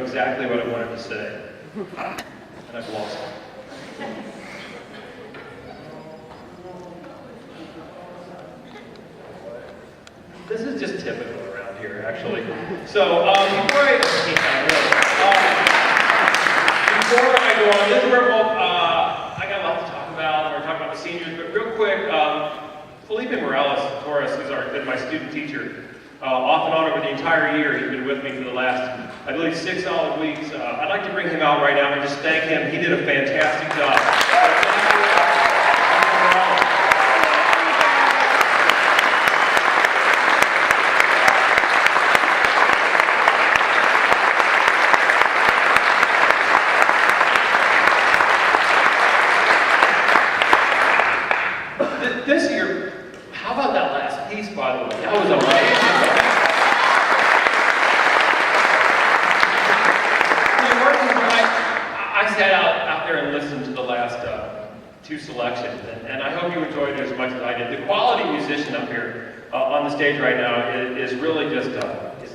exactly what I wanted to say. And I've lost it. This is just typical around here, actually. So, before I go on, this is where I got a lot to talk about. We're talking about the seniors, but real quick, Felipe Morales Torres, who's been my student teacher, off and on over the entire year. He's been with me for the last, I believe, 6 solid weeks. I'd like to bring him out right now and just thank him. He did a fantastic job. This year, how about that last piece, by the way? That was amazing. I sat out there and listened to the last 2 selections, and I hope you enjoyed it as much as I did. The quality musician up here on the stage right now is really just,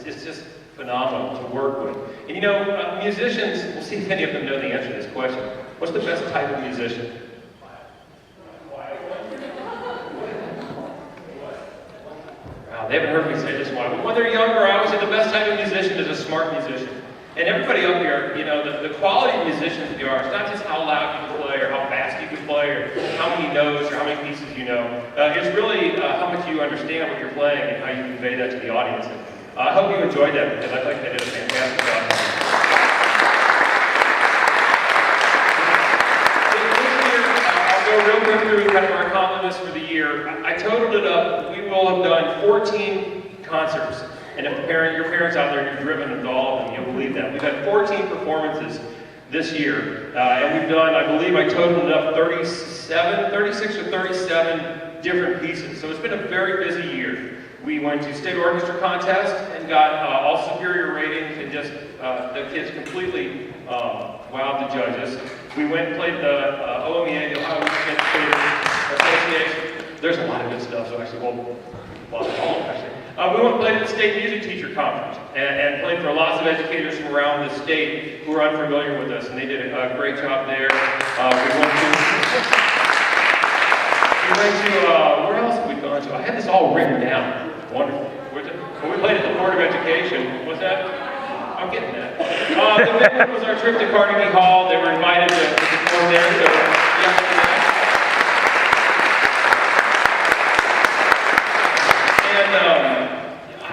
it's just phenomenal to work with. And you know, musicians, we'll see if any of them know the answer to this question. What's the best type of musician? They haven't heard me say this one. But when they're younger, I always say the best type of musician is a smart musician. And everybody up here, you know, the quality of musicians that you are, it's not just how loud you can play or how fast you can play or how many notes or how many pieces you know. It's really how much you understand what you're playing and how you convey that to the audience. And, I hope you enjoyed that because I think they did a fantastic job. Real quick through kind of our accomplishments for the year. I totaled it up. We will have done 14 concerts. And if your parents out there, you've driven into all of them, you'll believe that. We've had 14 performances this year. And we've done, I believe I totaled it up 36 or 37 different pieces. So it's been a very busy year. We went to state orchestra contest and got all superior ratings and just the kids completely wowed the judges. We went and played the OMEA, the Ohio Music Educators Association. There's a lot of good stuff, so actually, well, actually. We went and played at the State Music Teacher Conference and played for lots of educators from around the state who are unfamiliar with us, and they did a great job there. We went to, where else have we gone to? I had this all written down. Wonderful. When we played at the Board of Education, what's that? I'm getting that. The big one was our trip to Carnegie Hall. They were invited to perform there. So, and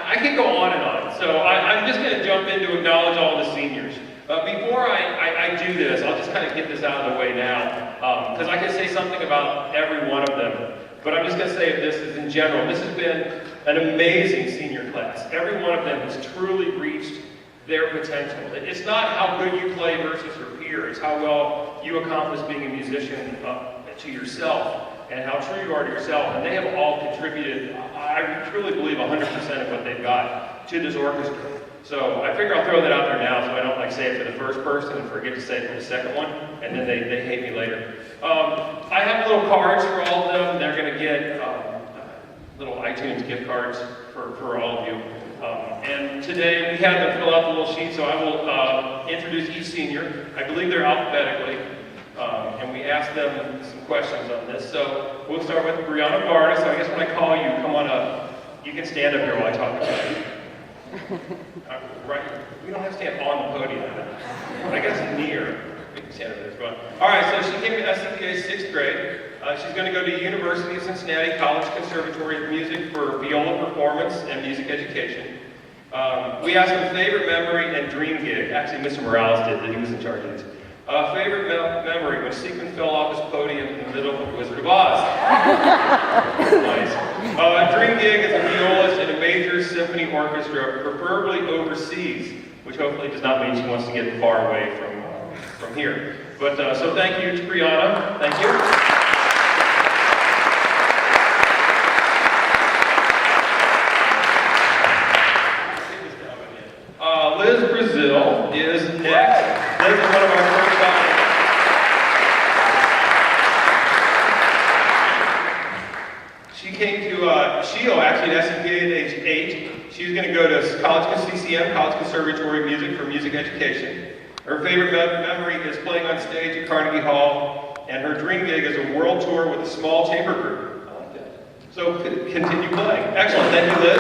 I could go on and on. So I'm just going to jump in to acknowledge all the seniors. Before I do this, I'll just kind of get this out of the way now, because I can say something about every one of them. But I'm just going to say this is in general. This has been an amazing senior class. Every one of them has truly reached their potential. It's not how good you play versus your peer, it's how well you accomplish being a musician to yourself and how true you are to yourself. And they have all contributed, I truly believe, 100% of what they've got to this orchestra. So I figure I'll throw that out there now so I don't say it for the first person and forget to say it for the second one, and then they hate me later. I have little cards for all of them. They're going to get little iTunes gift cards for all of you. And today we had them fill out the little sheet, so I will introduce each senior. I believe they're alphabetically, and we asked them some questions on this. So we'll start with Brianna Barta. So I guess when I call you, come on up. You can stand up here while I talk about you. Right, we don't have to stand on the podium. I guess near. We can stand up there as well. All right, so she came to Scpa 6th grade. She's going to go to University of Cincinnati College Conservatory of Music for viola performance and music education. We asked her favorite memory and dream gig. Actually, Mr. Morales did, that he was in charge of these. Favorite memory when Sequin fell off his podium in the middle of Wizard of Oz. Nice. Dream gig is a violist in a major symphony orchestra, preferably overseas, which hopefully does not mean she wants to get far away from here. But so thank you to Brianna. Thank you. Liz Brazil is next. Liz is one of our first finalists. She came to SCPA at age 8. She's going to go to CCM, College Conservatory of Music for music education. Her favorite memory is playing on stage at Carnegie Hall, and her dream gig is a world tour with a small chamber group. I like that. So continue playing. Excellent. Thank you, Liz.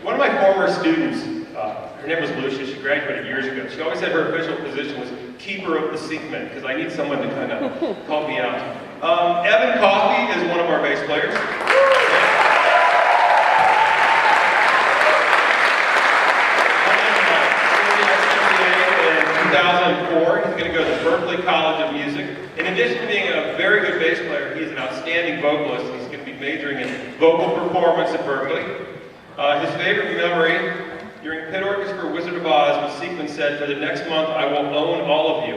One of my former students, her name was Lucia, she graduated years ago. She always said her official position was keeper of the secret, because I need someone to kind of help me out. Evan Coffey is one of our bass players. In 2004, he's going to go to Berklee College of Music. In addition to being a very good bass player, he's an outstanding vocalist. He's going to be majoring in vocal performance at Berklee. His favorite memory during Pit Orchestra Wizard of Oz was Sequin said, "For the next month, I will own all of you."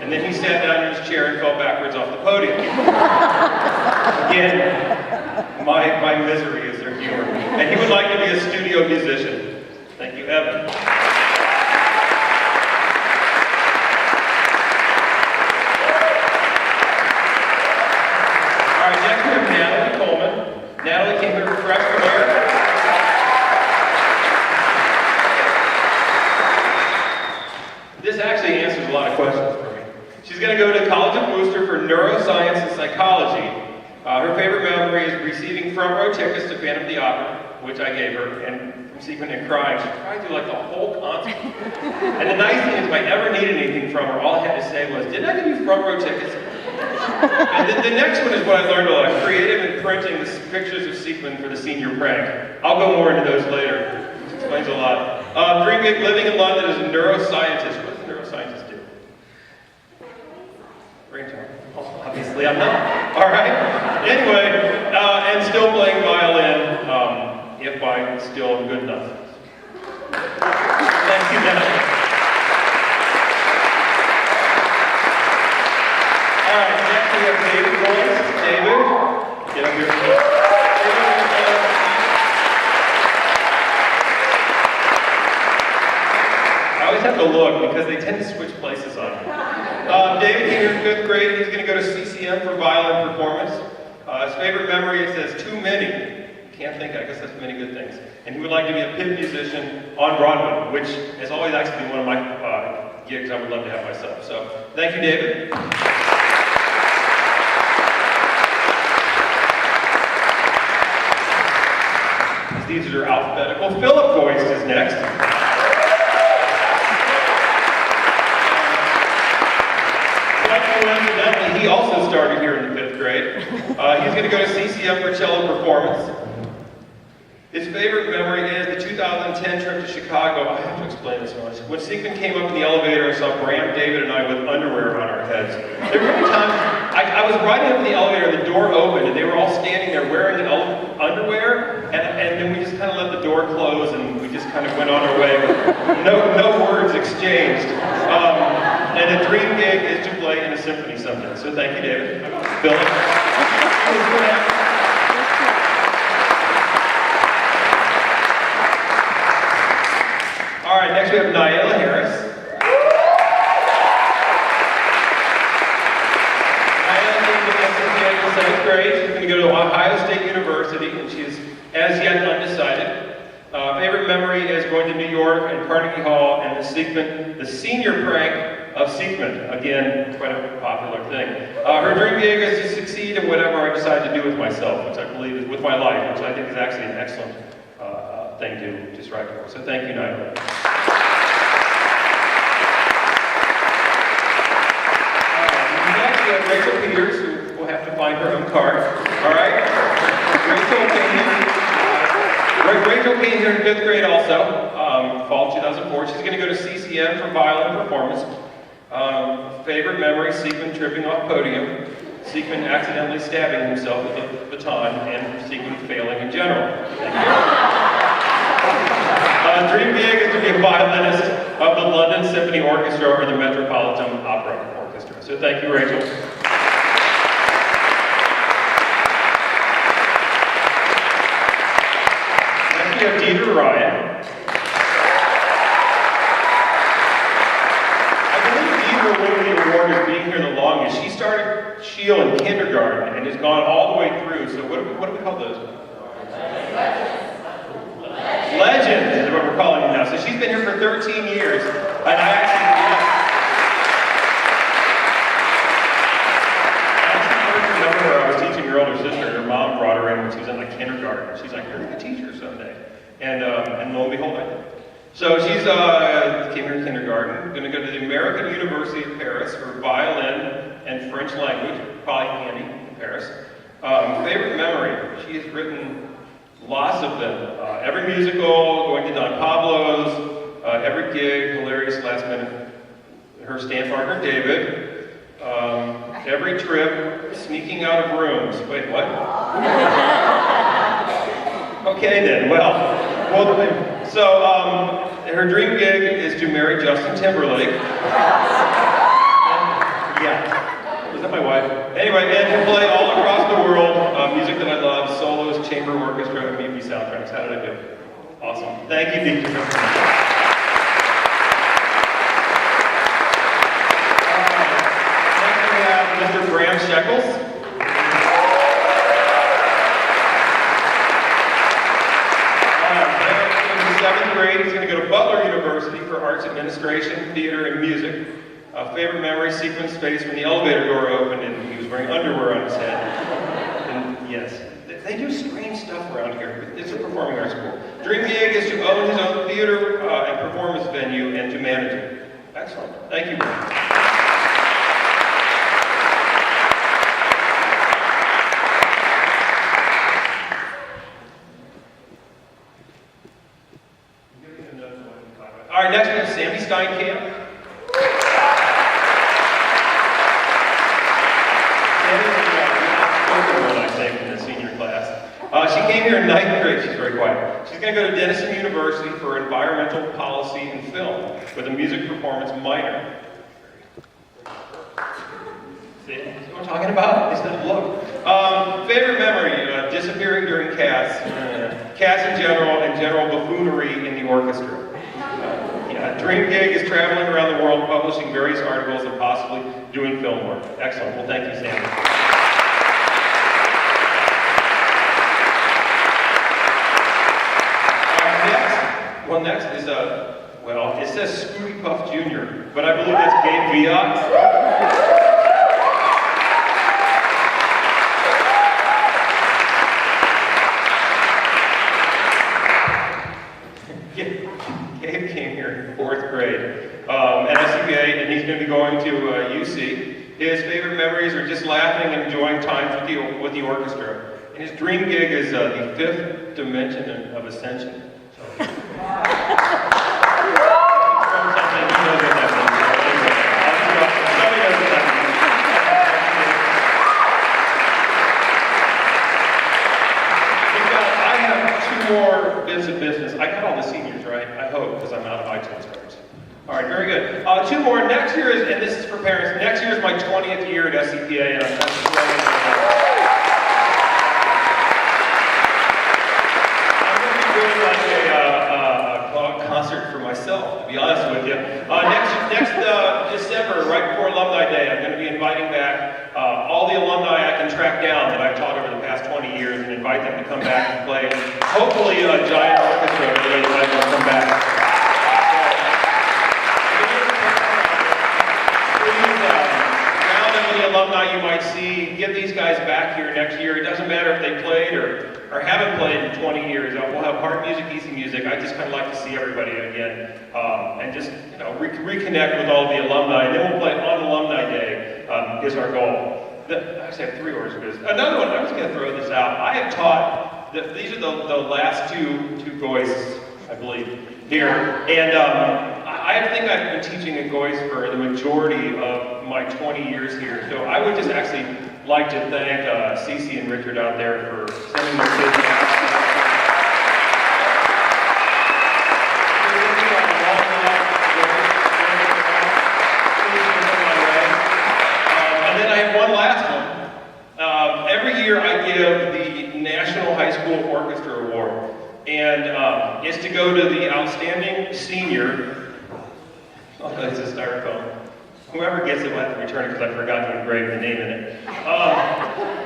And then he sat down in his chair and fell backwards off the podium. Again, my misery is their humor. And he would like to be a studio musician. Thank you, Evan. All right, next we have Natalie Coleman. Natalie came here for freshman year. This actually answers a lot of questions for me. She's going to go to College of Worcester for neuroscience and psychology. Her favorite memory is receiving front row tickets to Phantom of the Opera, which I gave her, and from Sequin and crying. She cried through like the whole concert. And the nice thing is, if I ever needed anything from her, all I had to say was, "Didn't I give you front row tickets?" And the next one is what I learned a lot: creative and printing the pictures of Sequin for the senior prank. I'll go more into those later, which explains a lot. Dream gig living in London as a neuroscientist. What does a neuroscientist do? Brainstorm. Obviously I'm not. All right. Anyway, and still playing violin, if I'm still good enough. Thank you, Natalie. All right, next we have David Royce. David, get up here. I always have to look because they tend to switch places on me. David came here in 5th grade. He's going to go to CCM for violin performance. His favorite memory, it says, "Too many." Can't think, I guess that's many good things. And he would like to be a pit musician on Broadway, which has always actually been one of my gigs I would love to have myself. So, thank you, David. These are alphabetical. Philip Boyce is next. Coincidentally, he also started here in the 5th grade. He's going to go to CCM for cello performance. His favorite memory is the 2010 trip to Chicago. I have to explain this one. When Sequin came up in the elevator and saw Bram, David, and I with underwear on our heads. There were many times I was riding up in the elevator, the door opened, and they were all standing there wearing the underwear, and then we just kind of let the door close, and we just kind of went on our way. No words exchanged. And a dream gig is to play in a symphony someday. So thank you, David. Bill. All right, next we have Nyela Harris. Nyela came to SCPA in 7th grade. She's going to go to Ohio State University, and she is as yet undecided. Favorite memory is going to New York and Carnegie Hall and the senior prank of Sequin. Again, quite a popular thing. Her dream gig is to succeed in whatever I decide to do with myself, which I believe is with my life, which I think is actually an excellent thing to strive for. So thank you, Nyla. Next, we have Rachel Peters, who will have to find her own card. All right? Rachel came here in 5th grade also, fall 2004. She's going to go to CCM for violin performance. Favorite memory, Sequin tripping off podium, Sequin accidentally stabbing himself with a baton, and Sequin failing in general. Dream gig is to be a violinist of the London Symphony Orchestra or the Metropolitan Opera Orchestra. So thank you, Rachel. Next we have Deidre Ryan. her winning the award as being here the longest. She started Shield in kindergarten and has gone all the way through. So what do we call those? Legends is what we're calling them now. So she's been here for 13 years. And I actually first remember her. I was teaching her older sister, and her mom brought her in when she was in like kindergarten. She's like, "You're going to teach her someday." And lo and behold, I did. So she's came here in kindergarten, going to go to the American University of Paris for violin and French language, probably handy in Paris. Favorite memory, she has written lots of them. Every musical, going to Don Pablo's, every gig, hilarious last minute. Her stand partner, David. Every trip, sneaking out of rooms. Wait, what? Okay then, so her dream gig is to marry Justin Timberlake. Yeah, was that my wife? Anyway, and to play all across the world, music that I love, solos, chamber orchestra, and movie soundtracks. How did I do? Awesome. Thank you, Deacon. Next we have Mr. Graham Shekels. Seventh grade, he's going to go to Butler University for Arts Administration, Theater, and Music. Favorite memory, sequence space when the elevator door opened and he was wearing underwear on his head. And yes, they do strange stuff around here. It's a performing arts school. Dream gig is to own his own theater and performance venue and to manage it. Excellent. Thank you. All right, next we have Sammy Steinkamp. I think, in the senior class. She came here in 9th grade. She's very quiet. She's going to go to Denison University for environmental policy and film with a music performance minor. See what I'm talking about? Is that look? Favorite memory, disappearing during cats. Cats in general buffoonery in the orchestra. Dream gig is traveling around the world, publishing various articles, and possibly doing film work. Excellent. Well, thank you, Sam. Next is, it says Scooty Puff Jr., but I believe that's Gabe Viox. Gabe came here in 4th grade at Scpa, and he's going to be going to UC. His favorite memories are just laughing and enjoying times with the orchestra. And his dream gig is the 5th dimension of Ascension. So. More bits of business. I got all the seniors, right? I hope, because I'm out of iTunes cards. All right, very good. 2 more. Next year is, and this is for parents, next year is my 20th year at Scpa, and I'm going to be doing like a concert for myself, to be honest with you. Next December, right before Alumni Day, I'm going to be inviting back all the alumni I can track down that I've taught over the past 20 years and invite them to come back and play. Hopefully a giant orchestra really let them come back. Please, round of the alumni you might see, get these guys back here next year. It doesn't matter if they played or haven't played in 20 years. We'll have hard music, easy music. I just kind of like to see everybody again and just reconnect with all the alumni. And then we'll play on Alumni Day is our goal. I actually have 3 orders. Another one, I was going to throw this out. I have taught, these are the last two goists, I believe, here. And I think I've been teaching a goist for the majority of my 20 years here. So I would just actually like to thank Cece and Richard out there for sending their kids out. Every year I give the National High School Orchestra Award, and it's to go to the outstanding senior. Oh, that's a styrofoam. Whoever gets it will have to return it because I forgot to engrave the name in it.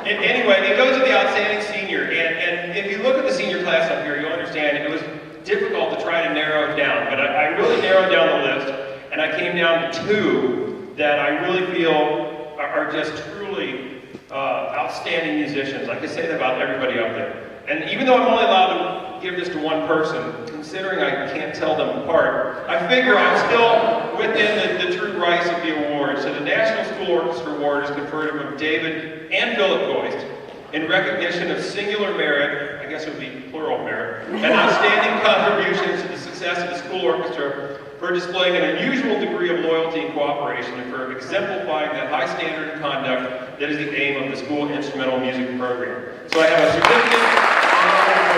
Anyway, it goes to the outstanding senior. And if you look at the senior class up here, you'll understand it was difficult to try to narrow it down. But I really narrowed down the list, and I came down to two that I really feel are just truly outstanding musicians. I could say that about everybody up there. And even though I'm only allowed to give this to one person, considering I can't tell them apart, I figure I'm still within the true rights of the award. So the National School Orchestra Award is conferred upon David and Philip Goist in recognition of singular merit, I guess it would be plural merit, and outstanding contributions to the success of the school orchestra for displaying an unusual degree of loyalty and cooperation and for exemplifying that high standard of conduct that is the aim of the school instrumental music program. So I have a certificate.